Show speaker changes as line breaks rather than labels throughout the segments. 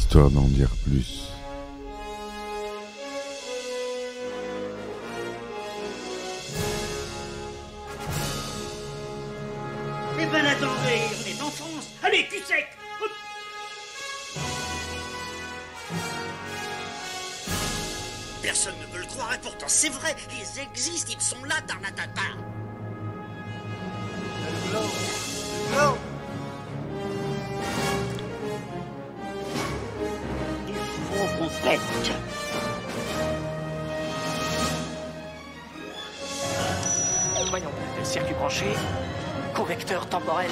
Histoire d'en dire plus.
Eh ben attendez, on est en France. Allez, cul sec. Hop. Personne ne veut le croire et pourtant c'est vrai, ils existent, ils sont là, Tarnatata.
Non.
Il faut qu'on pète.
Voyons, le circuit branché, correcteur temporel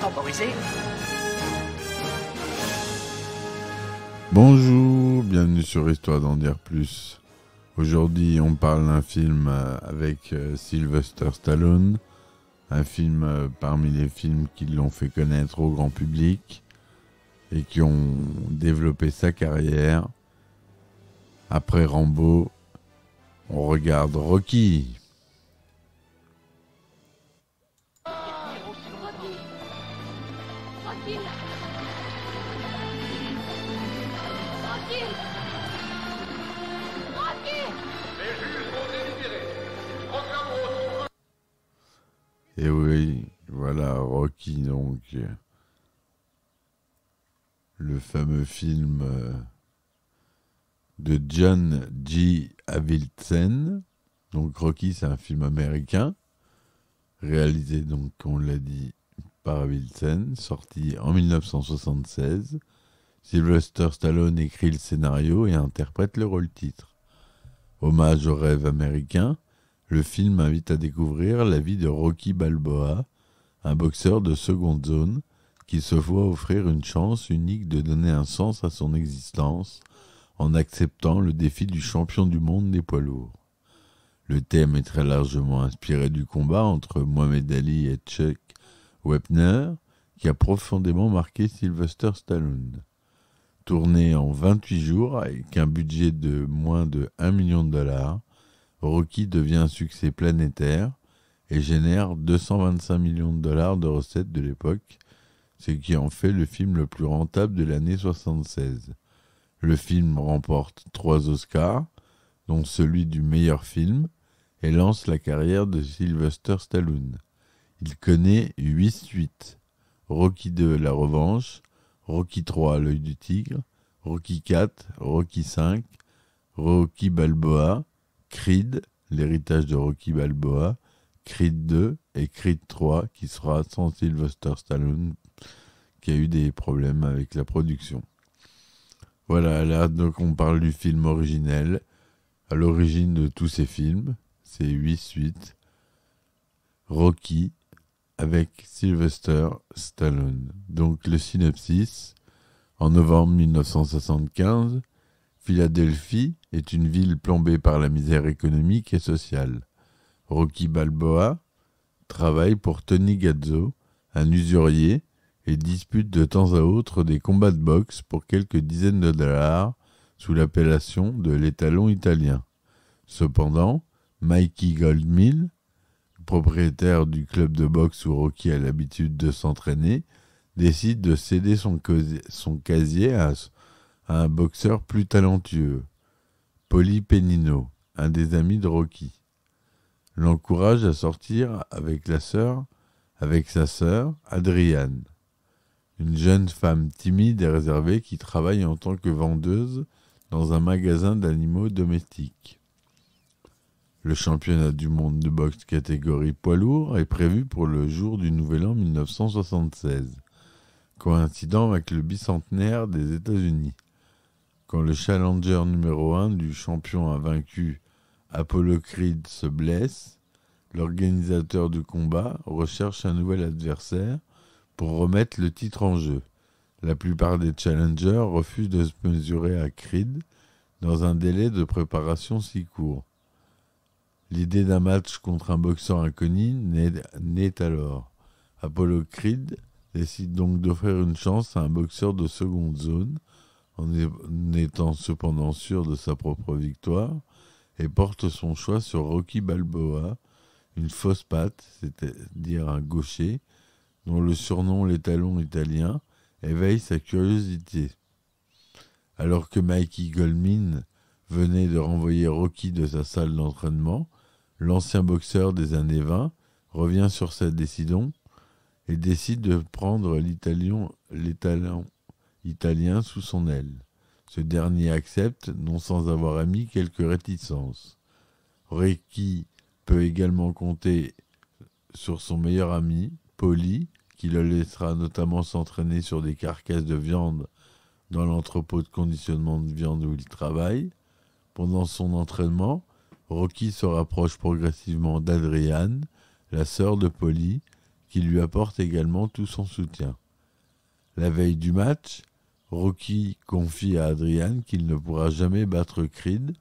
temporisé.
Bonjour, bienvenue sur Histoire d'en dire plus. Aujourd'hui, on parle d'un film avec Sylvester Stallone, un film parmi les films qui l'ont fait connaître au grand public et qui ont développé sa carrière. Après Rambo, on regarde Rocky. Et oui, voilà Rocky, donc le fameux film de John G. Avildsen. Donc Rocky, c'est un film américain, réalisé, donc on l'a dit, par Avildsen, sorti en 1976. Sylvester Stallone écrit le scénario et interprète le rôle-titre. Hommage au rêve américain, le film invite à découvrir la vie de Rocky Balboa, un boxeur de seconde zone qui se voit offrir une chance unique de donner un sens à son existence en acceptant le défi du champion du monde des poids lourds. Le thème est très largement inspiré du combat entre Mohamed Ali et Chuck Wepner, qui a profondément marqué Sylvester Stallone. Tourné en 28 jours avec un budget de moins de $1 million, Rocky devient un succès planétaire et génère 225 millions de dollars de recettes de l'époque, ce qui en fait le film le plus rentable de l'année 76. Le film remporte 3 Oscars, dont celui du meilleur film, et lance la carrière de Sylvester Stallone. Il connaît 8 suites: Rocky II, La Revanche, Rocky III, L'œil du tigre, Rocky IV, Rocky V, Rocky Balboa, Creed, l'héritage de Rocky Balboa, Creed 2 et Creed 3, qui sera sans Sylvester Stallone, qui a eu des problèmes avec la production. Voilà, là donc on parle du film originel. À l'origine de tous ces films, c'est 8 suites. Rocky avec Sylvester Stallone. Donc le synopsis: en novembre 1975, Philadelphie est une ville plombée par la misère économique et sociale. Rocky Balboa travaille pour Tony Gazzo, un usurier, et dispute de temps à autre des combats de boxe pour quelques dizaines de dollars sous l'appellation de l'étalon italien. Cependant, Mikey Goldmill, propriétaire du club de boxe où Rocky a l'habitude de s'entraîner, décide de céder son casier à un boxeur plus talentueux, Paulie Pennino, un des amis de Rocky. L'encourage à sortir avec sa sœur, Adriane, une jeune femme timide et réservée qui travaille en tant que vendeuse dans un magasin d'animaux domestiques. Le championnat du monde de boxe catégorie poids lourd est prévu pour le jour du Nouvel An 1976, coïncidant avec le bicentenaire des États-Unis. Quand le challenger numéro 1 du champion invaincu, Apollo Creed, se blesse, l'organisateur du combat recherche un nouvel adversaire pour remettre le titre en jeu. La plupart des challengers refusent de se mesurer à Creed dans un délai de préparation si court. L'idée d'un match contre un boxeur inconnu naît alors. Apollo Creed décide donc d'offrir une chance à un boxeur de seconde zone, en étant cependant sûr de sa propre victoire, et porte son choix sur Rocky Balboa, une fausse patte, c'est-à-dire un gaucher, dont le surnom l'étalon italien éveille sa curiosité. Alors que Mikey Goldman venait de renvoyer Rocky de sa salle d'entraînement, l'ancien boxeur des années 20 revient sur sa décision et décide de prendre l'Italien sous son aile. Ce dernier accepte, non sans avoir émis quelques réticences. Rocky peut également compter sur son meilleur ami, Paulie, qui le laissera notamment s'entraîner sur des carcasses de viande dans l'entrepôt de conditionnement de viande où il travaille. Pendant son entraînement, Rocky se rapproche progressivement d'Adrian, la sœur de Paulie, qui lui apporte également tout son soutien. La veille du match, Rocky confie à Adrian qu'il ne pourra jamais battre Creed.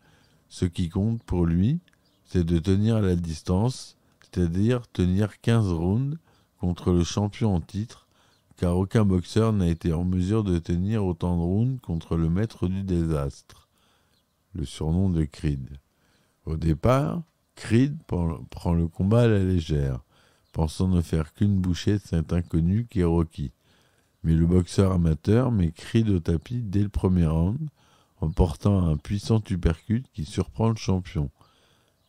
Ce qui compte pour lui, c'est de tenir la distance, c'est-à-dire tenir 15 rounds contre le champion en titre, car aucun boxeur n'a été en mesure de tenir autant de rounds contre le maître du désastre, le surnom de Creed. Au départ, Creed prend le combat à la légère, pensant ne faire qu'une bouchée de cet inconnu qui est Rocky. Mais le boxeur amateur met Creed au tapis dès le premier round, en portant un puissant uppercut qui surprend le champion.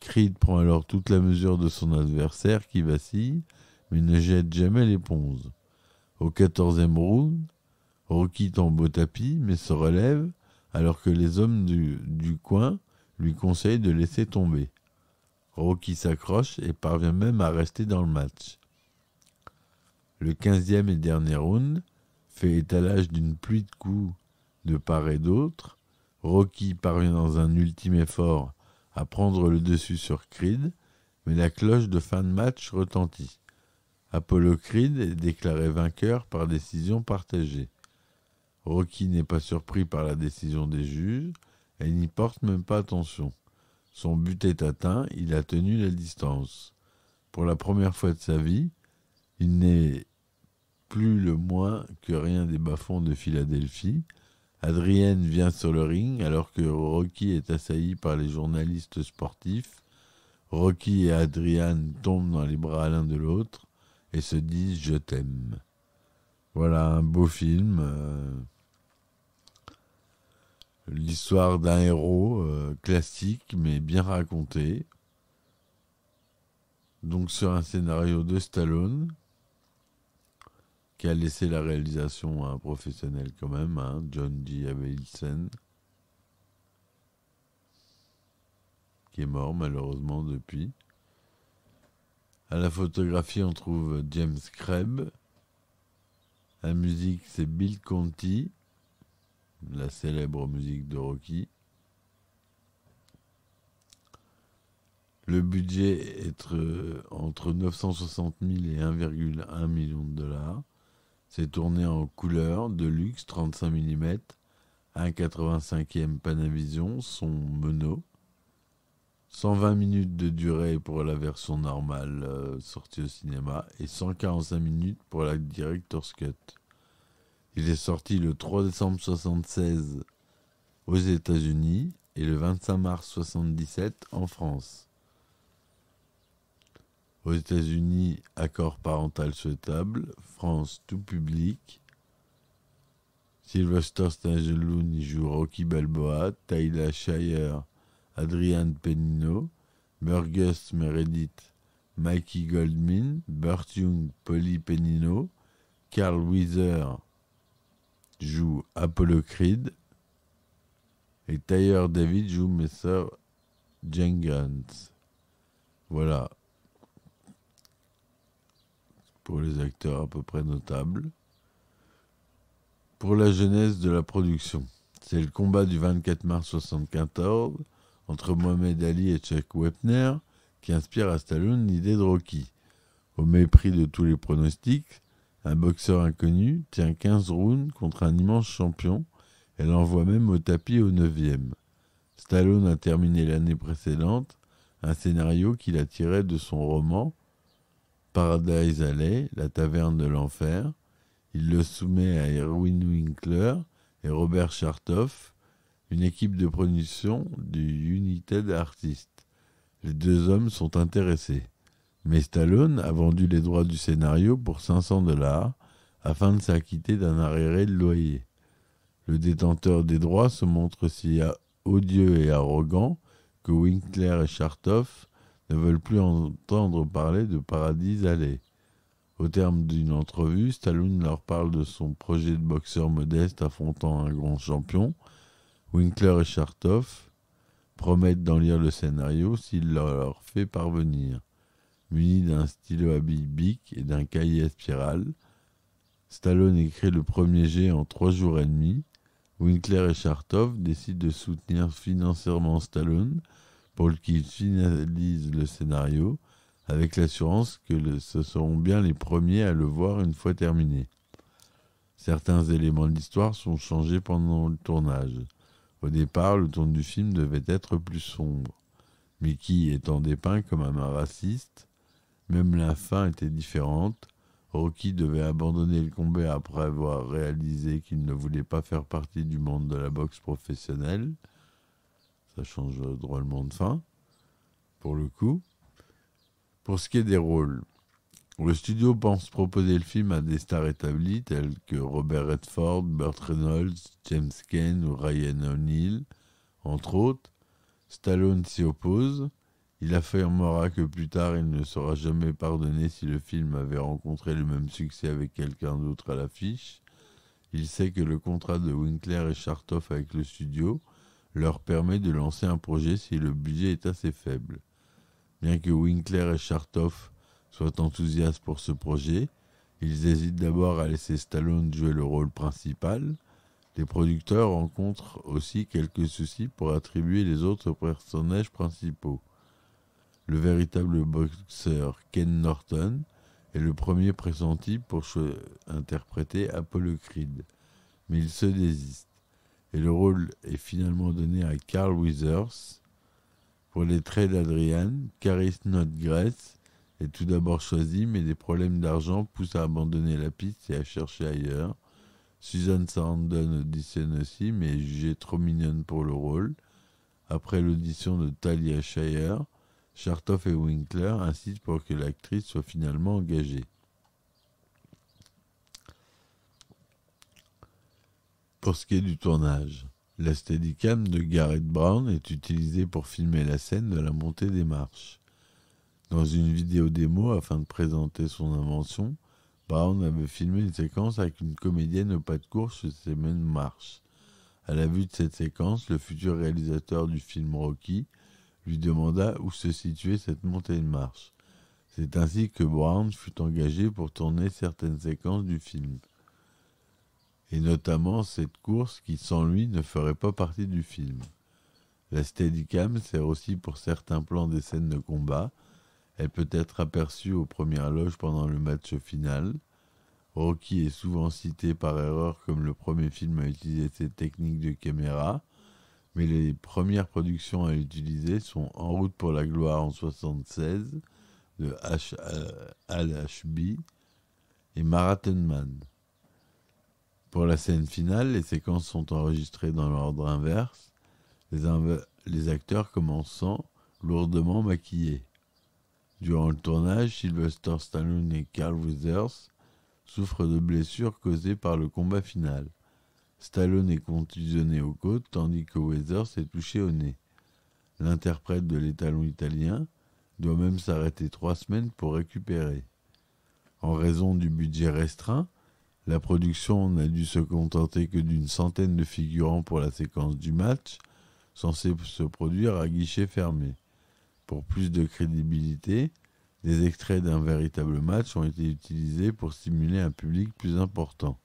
Creed prend alors toute la mesure de son adversaire qui vacille, mais ne jette jamais l'éponge. Au 14e round, Rocky tombe au tapis, mais se relève, alors que les hommes du coin lui conseillent de laisser tomber. Rocky s'accroche et parvient même à rester dans le match. Le 15e et dernier round fait étalage d'une pluie de coups de part et d'autre. Rocky parvient dans un ultime effort à prendre le dessus sur Creed, mais la cloche de fin de match retentit. Apollo Creed est déclaré vainqueur par décision partagée. Rocky n'est pas surpris par la décision des juges et n'y porte même pas attention. Son but est atteint, il a tenu la distance. Pour la première fois de sa vie, il n'est plus le moins que rien des bas-fonds de Philadelphie. Adrian vient sur le ring alors que Rocky est assailli par les journalistes sportifs. Rocky et Adrian tombent dans les bras l'un de l'autre et se disent « Je t'aime ». Voilà un beau film. L'histoire d'un héros classique mais bien raconté. Donc sur un scénario de Stallone qui a laissé la réalisation à un professionnel quand même, John G. Avildsen, qui est mort malheureusement depuis. À la photographie, on trouve James Crabb. La musique, c'est Bill Conti, la célèbre musique de Rocky. Le budget est entre 960 000 et 1,1 million de dollars. C'est tourné en couleur de luxe 35 mm, 1,85e Panavision, son mono. 120 minutes de durée pour la version normale sortie au cinéma et 145 minutes pour la Director's Cut. Il est sorti le 3 décembre 1976 aux États-Unis et le 25 mars 1977 en France. Aux États-Unis, accord parental souhaitable. France, tout public. Sylvester Stallone y joue Rocky Balboa. Talia Shire, Adrian Penino. Burgess Meredith, Mikey Goldman. Burt Young, Paulie Penino. Carl Weiser joue Apollo Creed. Et Tyler David joue Mr. Jenkins. Voilà. Pour les acteurs à peu près notables. Pour la genèse de la production, c'est le combat du 24 mars 1974 entre Mohamed Ali et Chuck Wepner qui inspire à Stallone l'idée de Rocky. Au mépris de tous les pronostics, un boxeur inconnu tient 15 rounds contre un immense champion et l'envoie même au tapis au 9e. Stallone a terminé l'année précédente un scénario qu'il a tiré de son roman Paradise Alley, la taverne de l'enfer. Il le soumet à Erwin Winkler et Robert Chartoff, une équipe de production du United Artists. Les deux hommes sont intéressés. Mais Stallone a vendu les droits du scénario pour $500 afin de s'acquitter d'un arriéré de loyer. Le détenteur des droits se montre si odieux et arrogant que Winkler et Chartoff ne veulent plus entendre parler de Paradise Alley. Au terme d'une entrevue, Stallone leur parle de son projet de boxeur modeste affrontant un grand champion. Winkler et Chartoff promettent d'en lire le scénario s'il leur fait parvenir. Muni d'un stylo à billes Bic et d'un cahier à spirale, Stallone écrit le premier jet en 3 jours et demi. Winkler et Chartoff décident de soutenir financièrement Stallone pour qu'il finalise le scénario, avec l'assurance que ce seront bien les premiers à le voir une fois terminé. Certains éléments de l'histoire sont changés pendant le tournage. Au départ, le ton du film devait être plus sombre. Mickey étant dépeint comme un raciste, même la fin était différente. Rocky devait abandonner le combat après avoir réalisé qu'il ne voulait pas faire partie du monde de la boxe professionnelle. Ça change drôlement de fin, pour le coup. Pour ce qui est des rôles, le studio pense proposer le film à des stars établies tels que Robert Redford, Burt Reynolds, James Cain ou Ryan O'Neal, entre autres. Stallone s'y oppose. Il affirmera que plus tard, il ne sera jamais pardonné si le film avait rencontré le même succès avec quelqu'un d'autre à l'affiche. Il sait que le contrat de Winkler et Chartoff avec le studio leur permet de lancer un projet si le budget est assez faible. Bien que Winkler et Chartoff soient enthousiastes pour ce projet, ils hésitent d'abord à laisser Stallone jouer le rôle principal. Les producteurs rencontrent aussi quelques soucis pour attribuer les autres personnages principaux. Le véritable boxeur Ken Norton est le premier pressenti pour interpréter Apollo Creed, mais il se désiste, et le rôle est finalement donné à Carl Weathers. Pour les traits d'Adrian, Cary Snodgrass est tout d'abord choisi, mais des problèmes d'argent poussent à abandonner la piste et à chercher ailleurs. Susan Sarandon auditionne aussi, mais est jugée trop mignonne pour le rôle. Après l'audition de Talia Shire, Chartoff et Winkler insistent pour que l'actrice soit finalement engagée. Pour ce qui est du tournage, la Steadicam de Garrett Brown est utilisée pour filmer la scène de la montée des marches. Dans une vidéo démo, afin de présenter son invention, Brown avait filmé une séquence avec une comédienne au pas de course sur ces mêmes marches. À la vue de cette séquence, le futur réalisateur du film Rocky lui demanda où se situait cette montée de marche. C'est ainsi que Brown fut engagé pour tourner certaines séquences du film. Et notamment cette course qui, sans lui, ne ferait pas partie du film. La Steadicam sert aussi pour certains plans des scènes de combat. Elle peut être aperçue aux premières loges pendant le match final. Rocky est souvent cité par erreur comme le premier film à utiliser cette technique de caméra, mais les premières productions à l'utiliser sont En route pour la gloire en 1976 de Al Ashby et Marathon Man. Pour la scène finale, les séquences sont enregistrées dans l'ordre inverse, les acteurs commençant lourdement maquillés. Durant le tournage, Sylvester Stallone et Carl Weathers souffrent de blessures causées par le combat final. Stallone est contusionné aux côtes, tandis que Weathers est touché au nez. L'interprète de l'étalon italien doit même s'arrêter 3 semaines pour récupérer. En raison du budget restreint, la production n'a dû se contenter que d'une centaine de figurants pour la séquence du match, censée se produire à guichet fermé. Pour plus de crédibilité, des extraits d'un véritable match ont été utilisés pour stimuler un public plus important.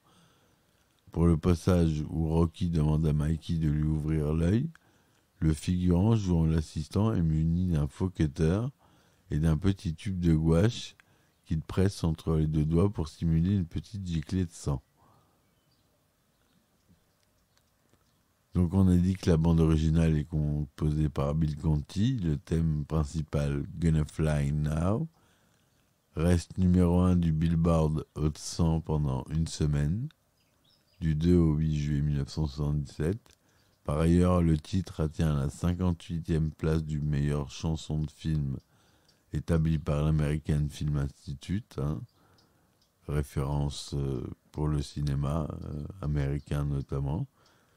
Pour le passage où Rocky demande à Mikey de lui ouvrir l'œil, le figurant jouant l'assistant est muni d'un faux cutter et d'un petit tube de gouache qu'il presse entre les 2 doigts pour simuler une petite giclée de sang. Donc on a dit que la bande originale est composée par Bill Conti. Le thème principal, Gonna Fly Now, reste numéro 1 du Billboard Hot 100 pendant une semaine, du 2 au 8 juillet 1977. Par ailleurs, le titre atteint la 58e place du meilleur chanson de film établi par l'American Film Institute, référence pour le cinéma américain notamment.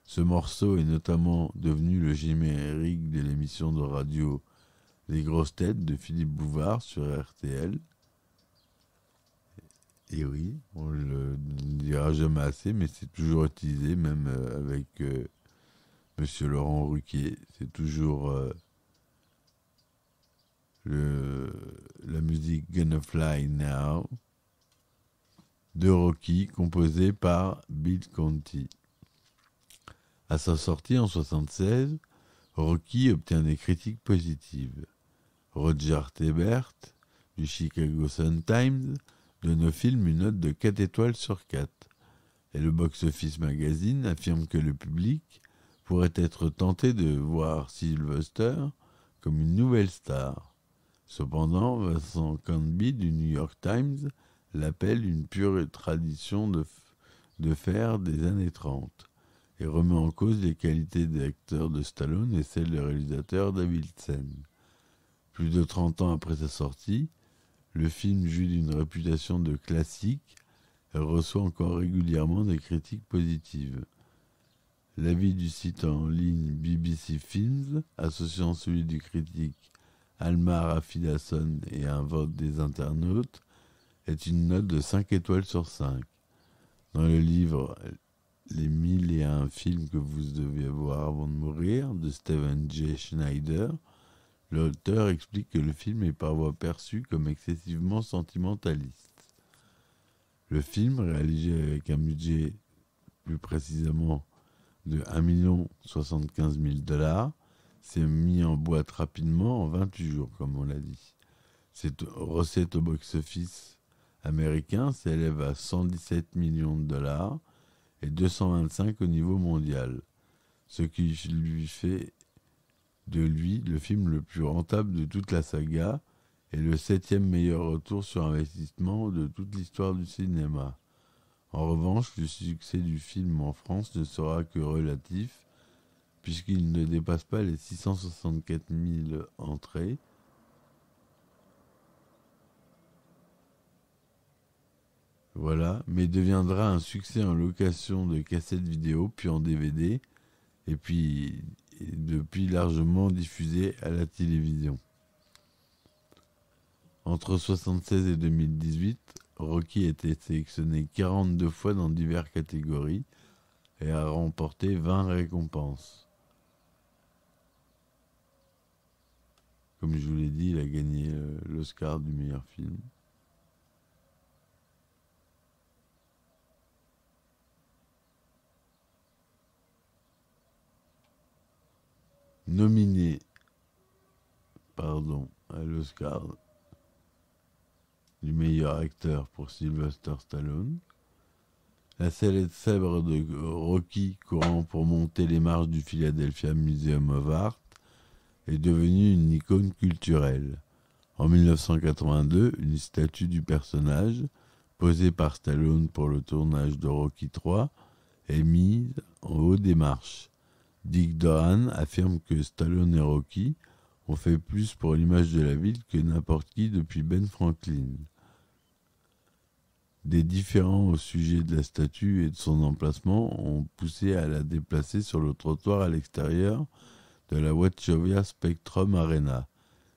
Ce morceau est notamment devenu le générique de l'émission de radio Les Grosses Têtes de Philippe Bouvard sur RTL. Et oui, on le dira jamais assez, mais c'est toujours utilisé, même avec Monsieur Laurent Ruquier. C'est toujours la musique Gonna Fly Now de Rocky, composée par Bill Conti. À sa sortie en 1976, Rocky obtient des critiques positives. Roger Ebert, du Chicago Sun-Times, donne au film une note de 4 étoiles sur 4. Et le Box Office Magazine affirme que le public pourrait être tenté de voir Sylvester comme une nouvelle star. Cependant, Vincent Canby du New York Times l'appelle une pure tradition de faire des années 30 et remet en cause les qualités des acteurs de Stallone et celles du réalisateur David Sen. Plus de 30 ans après sa sortie, le film jouit d'une réputation de classique et reçoit encore régulièrement des critiques positives. L'avis du site en ligne BBC Films, associant celui du critique Almar Afidason et un vote des internautes, est une note de 5 étoiles sur 5. Dans le livre Les 1001 films que vous devez voir avant de mourir de Stephen J. Schneider, l'auteur explique que le film est parfois perçu comme excessivement sentimentaliste. Le film, réalisé avec un budget plus précisément de 1,75 million, s'est mis en boîte rapidement en 28 jours, comme on l'a dit. Cette recette au box-office américain s'élève à 117 millions de dollars et 225 au niveau mondial, ce qui lui fait de lui le film le plus rentable de toute la saga et le 7e meilleur retour sur investissement de toute l'histoire du cinéma. En revanche, le succès du film en France ne sera que relatif, puisqu'il ne dépasse pas les 664 000 entrées. Voilà, mais deviendra un succès en location de cassettes vidéo, puis en DVD, et puis depuis largement diffusé à la télévision. Entre 1976 et 2018, Rocky a été sélectionné 42 fois dans diverses catégories et a remporté 20 récompenses. Comme je vous l'ai dit, il a gagné l'Oscar du meilleur film. Nominé à l'Oscar du meilleur acteur pour Sylvester Stallone. La célèbre de Rocky courant pour monter les marches du Philadelphia Museum of Art est devenue une icône culturelle. En 1982, une statue du personnage, posée par Stallone pour le tournage de Rocky III, est mise en haut des marches. Dick Doran affirme que Stallone et Rocky ont fait plus pour l'image de la ville que n'importe qui depuis Ben Franklin. Des différends au sujet de la statue et de son emplacement ont poussé à la déplacer sur le trottoir à l'extérieur de la Wachovia Spectrum Arena,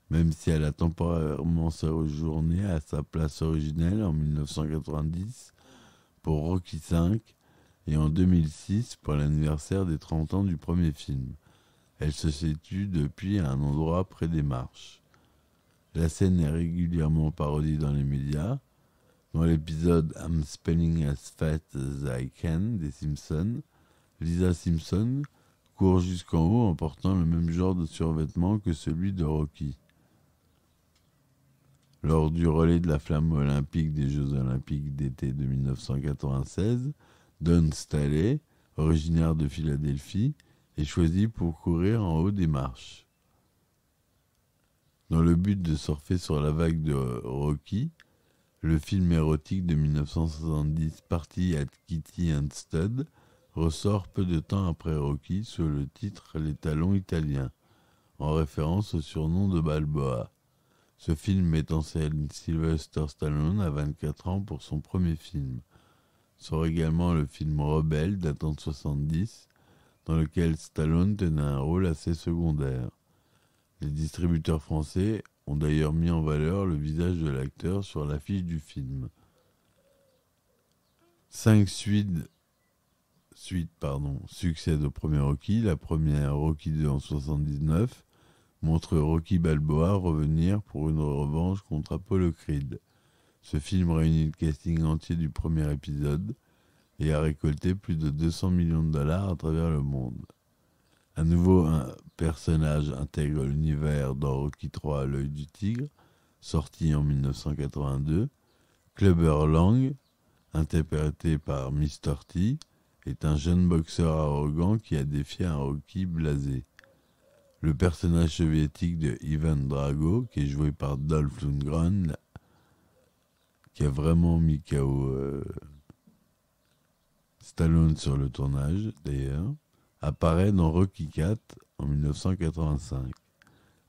même si elle a temporairement séjourné à sa place originelle en 1990 pour Rocky V et en 2006 pour l'anniversaire des 30 ans du premier film. Elle se situe depuis à un endroit près des marches. La scène est régulièrement parodiée dans les médias. Dans l'épisode I'm Spelling as Fast as I Can des Simpsons, Lisa Simpson court jusqu'en haut en portant le même genre de survêtement que celui de Rocky. Lors du relais de la flamme olympique des Jeux olympiques d'été de 1996, Don Staley, originaire de Philadelphie, est choisi pour courir en haut des marches. Dans le but de surfer sur la vague de Rocky, le film érotique de 1970 Party at Kitty and Stud ressort peu de temps après Rocky sous le titre Les Talons Italiens, en référence au surnom de Balboa. Ce film met en scène Sylvester Stallone à 24 ans pour son premier film. Sort également le film Rebelle datant de 70, dans lequel Stallone tenait un rôle assez secondaire. Les distributeurs français ont d'ailleurs mis en valeur le visage de l'acteur sur l'affiche du film. 5 suites succèdent au premier Rocky. La première, Rocky 2 en 1979, montre Rocky Balboa revenir pour une revanche contre Apollo Creed. Ce film réunit le casting entier du premier épisode et a récolté plus de 200 millions de dollars à travers le monde. Un nouveau personnage intègre l'univers dans Rocky III, l'œil du tigre, sorti en 1982. Clubber Lang, interprété par Mr. T, est un jeune boxeur arrogant qui a défié un Rocky blasé. Le personnage soviétique de Ivan Drago, qui est joué par Dolph Lundgren, qui a vraiment mis KO Stallone sur le tournage, d'ailleurs, apparaît dans Rocky IV en 1985.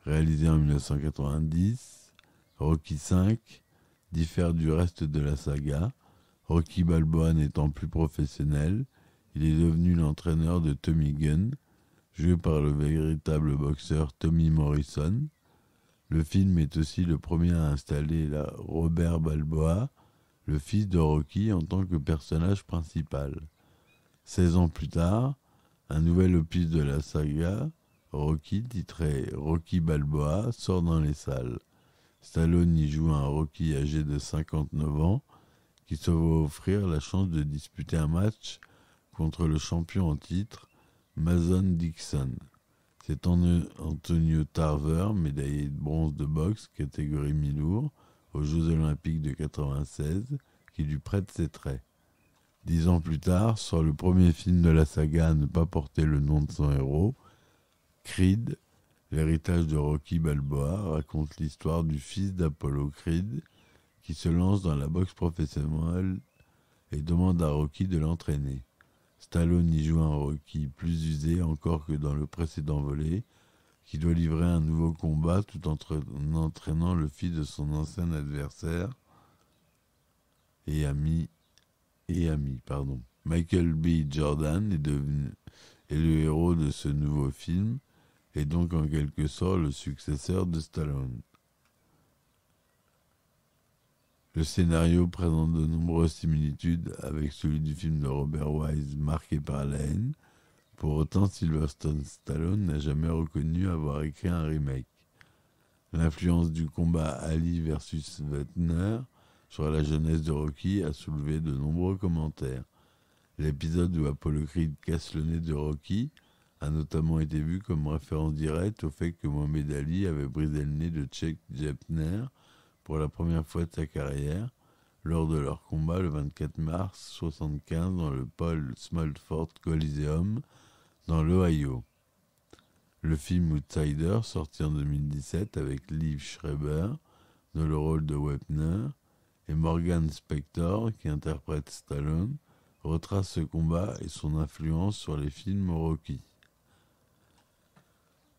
Réalisé en 1990, Rocky V diffère du reste de la saga. Rocky Balboa n'étant plus professionnel, il est devenu l'entraîneur de Tommy Gunn, joué par le véritable boxeur Tommy Morrison. Le film est aussi le premier à installer Robert Balboa, le fils de Rocky, en tant que personnage principal. 16 ans plus tard, un nouvel opus de la saga, Rocky, titré Rocky Balboa, sort dans les salles. Stallone y joue un Rocky âgé de 59 ans, qui se voit offrir la chance de disputer un match contre le champion en titre, Mason Dixon. C'est Antonio Tarver, médaillé de bronze de boxe, catégorie mi-lourd, aux Jeux Olympiques de 1996, qui lui prête ses traits. 10 ans plus tard, sort le premier film de la saga à ne pas porter le nom de son héros, Creed, l'héritage de Rocky Balboa, raconte l'histoire du fils d'Apollo Creed, qui se lance dans la boxe professionnelle et demande à Rocky de l'entraîner. Stallone y joue un Rocky plus usé encore que dans le précédent volet, qui doit livrer un nouveau combat tout en entraînant le fils de son ancien adversaire et ami. Michael B. Jordan est le héros de ce nouveau film et donc en quelque sorte le successeur de Stallone. Le scénario présente de nombreuses similitudes avec celui du film de Robert Wise marqué par la haine. Pour autant, Sylvester Stallone n'a jamais reconnu avoir écrit un remake. L'influence du combat Ali versus Wagner sur la jeunesse de Rocky a soulevé de nombreux commentaires. L'épisode où Apollo Creed casse le nez de Rocky a notamment été vu comme référence directe au fait que Mohamed Ali avait brisé le nez de Chuck Jepner pour la première fois de sa carrière, lors de leur combat le 24 mars 1975 dans le Paul Smallford Coliseum, dans l'Ohio. Le film Outsider, sorti en 2017 avec Liev Schreiber dans le rôle de Wepner et Morgan Spector qui interprète Stallone, retrace ce combat et son influence sur les films Rocky.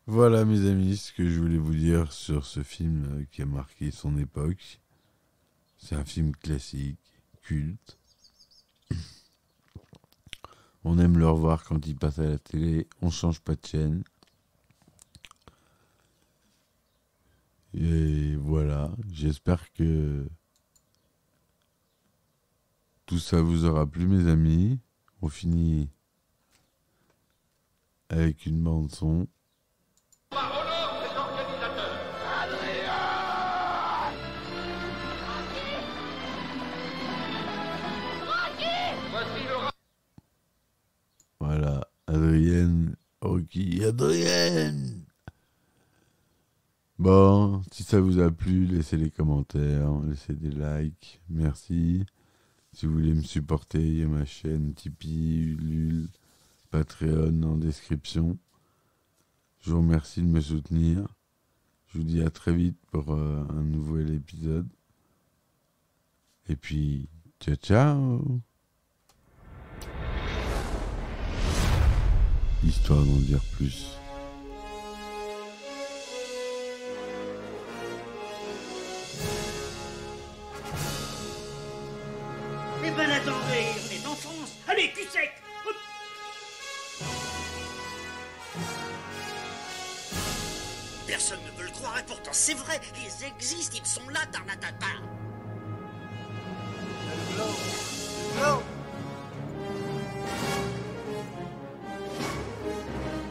Voilà mes amis ce que je voulais vous dire sur ce film qui a marqué son époque. C'est un film classique, culte. On aime le revoir quand il passe à la télé, on change pas de chaîne. Et voilà, j'espère que tout ça vous aura plu mes amis. On finit avec une bande son. Voilà, Adrienne, Rocky, Adrienne. Bon, si ça vous a plu, laissez les commentaires, laissez des likes, merci. Si vous voulez me supporter, il y a ma chaîne Tipeee, Ulule, Patreon en description. Je vous remercie de me soutenir. Je vous dis à très vite pour un nouvel épisode. Et puis, ciao ciao. Histoire d'en dire plus.
Eh ben attendez, on est en France. Allez, cul sec. Hop. Personne ne veut le croire et pourtant c'est vrai. Ils existent, ils sont là, Tarnatata.
Le globe. Le globe.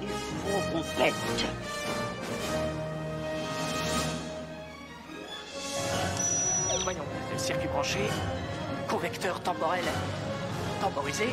Il faut qu'on pète.
Voyons, circuit branché, correcteur temporel temporisé.